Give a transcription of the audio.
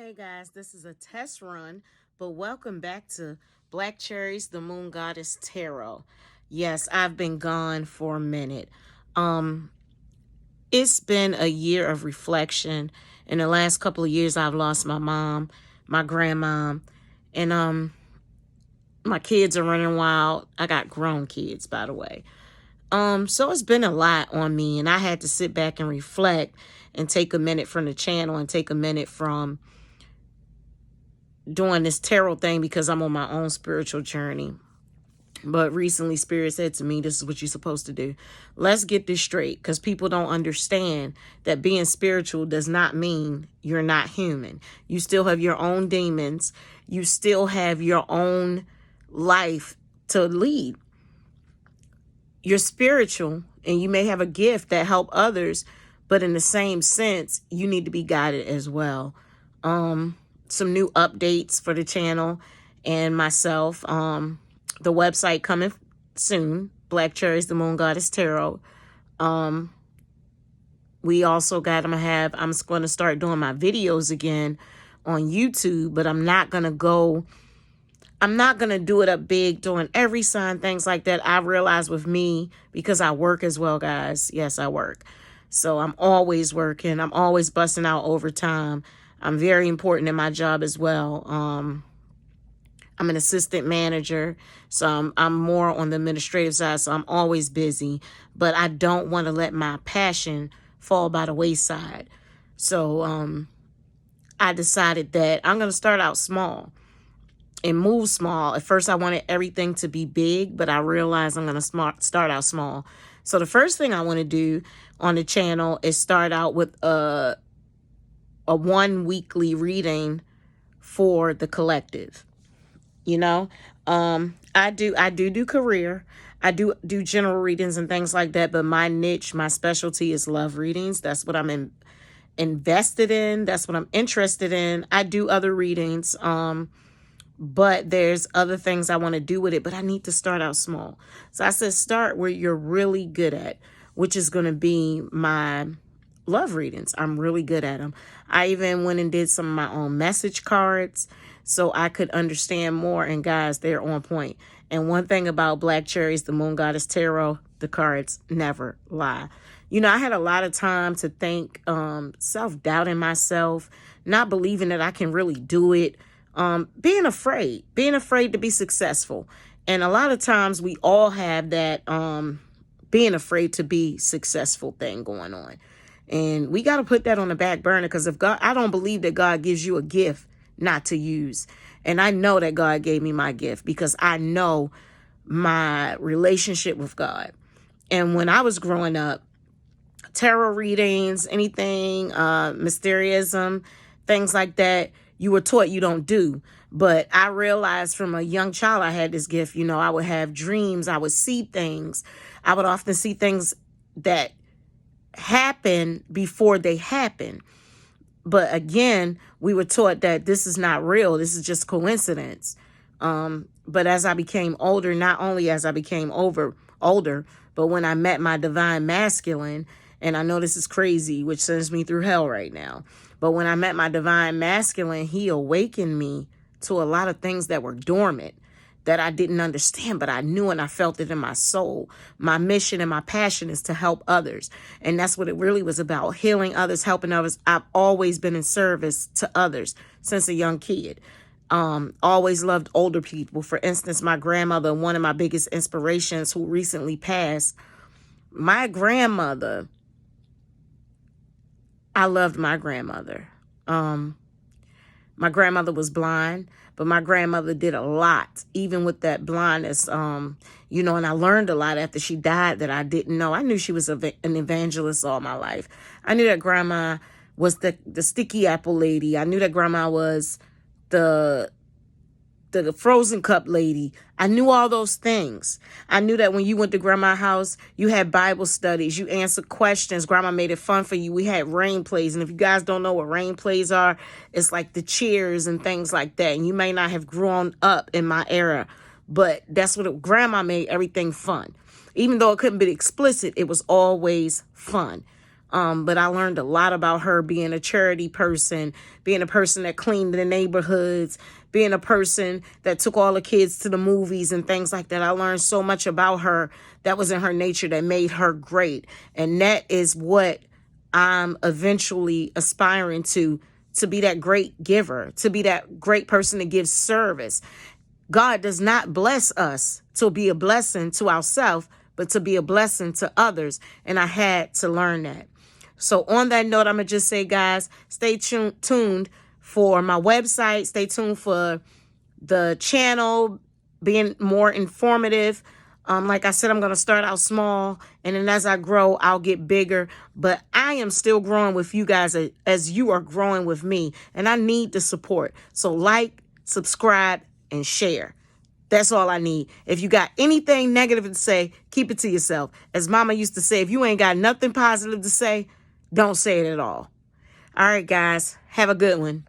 Hey guys, this is a test run, but welcome back to Black Cherries, the Moon Goddess Tarot. Yes, I've been gone for a minute. Um, it's been a year of reflection. In the last couple of years, I've lost my mom, my grandma, and my kids are running wild. I got grown kids, by the way. So it's been a lot on me, and I had to sit back and reflect and take a minute from the channel and take a minute from doing this tarot thing because I'm on my own spiritual journey. But recently, Spirit said to me, this is what you're supposed to do. Let's get this straight, because people don't understand that being spiritual does not mean you're not human. You still have your own demons. You still have your own life to lead. You're spiritual, and you may have a gift that help others, but in the same sense, you need to be guided as well. Some new updates for the channel and myself. The website coming soon, Black Cherries, the Moon Goddess Tarot. We also got, I'm going to start doing my videos again on YouTube, but I'm not going to do it up big, doing every sign, things like that. I realize with me, because I work as well, guys. Yes, I work. So I'm always working. I'm always busting out overtime. I'm very important in my job as well. I'm an assistant manager, so I'm more on the administrative side, so I'm always busy. But I don't want to let my passion fall by the wayside. So I decided that I'm going to start out small and move small. At first, I wanted everything to be big, but I realized I'm going to start out small. So the first thing I want to do on the channel is start out with a one weekly reading for the collective. You know, I do career. I do general readings and things like that, but my niche, my specialty is love readings. That's what I'm invested in. That's what I'm interested in. I do other readings, but there's other things I want to do with it, but I need to start out small. So I said, start where you're really good at, which is going to be my love readings. I'm really good at them. I even went and did some of my own message cards so I could understand more. And guys, they're on point. And one thing about Black Cherries, the Moon Goddess Tarot, the cards never lie. You know, I had a lot of time to think, self-doubting myself, not believing that I can really do it, being afraid to be successful. And a lot of times we all have that being afraid to be successful thing going on. And we got to put that on the back burner, because if God, I don't believe that God gives you a gift not to use. And I know that God gave me my gift because I know my relationship with God. And when I was growing up, tarot readings, anything, mysterism, things like that, you were taught you don't do. But I realized from a young child I had this gift. You know, I would have dreams. I would see things. I would often see things that happen before they happen. But again, we were taught that this is not real. This is just coincidence. But as I became older, not only as I became older, but when I met my divine masculine, and I know this is crazy, which sends me through hell right now. But when I met my divine masculine, he awakened me to a lot of things that were dormant, that I didn't understand, but I knew and I felt it in my soul. My mission and my passion is to help others. And that's what it really was about, healing others, helping others. I've always been in service to others since a young kid. Always loved older people. For instance, my grandmother, one of my biggest inspirations, who recently passed, my grandmother, I loved my grandmother. My grandmother was blind, but my grandmother did a lot, even with that blindness, you know, and I learned a lot after she died that I didn't know. I knew she was an evangelist all my life. I knew that grandma was the sticky apple lady. I knew that grandma was the frozen cup lady. I knew all those things. I knew that when you went to grandma's house, you had Bible studies, you answered questions. Grandma made it fun for you. We had rain plays. And if you guys don't know what rain plays are, it's like the cheers and things like that. And you may not have grown up in my era, but that's what grandma made everything fun. Even though it couldn't be explicit, it was always fun. But I learned a lot about her being a charity person, being a person that cleaned the neighborhoods, being a person that took all the kids to the movies and things like that. I learned so much about her that was in her nature that made her great. And that is what I'm eventually aspiring to be that great giver, to be that great person to give service. God does not bless us to be a blessing to ourselves, but to be a blessing to others. And I had to learn that. So on that note, I'm going to just say, guys, stay tuned for my website. Stay tuned for the channel being more informative. Like I said, I'm going to start out small, and then as I grow, I'll get bigger. But I am still growing with you guys as you are growing with me, and I need the support. So like, subscribe, and share. That's all I need. If you got anything negative to say, keep it to yourself. As Mama used to say, if you ain't got nothing positive to say, don't say it at all. All right, guys, have a good one.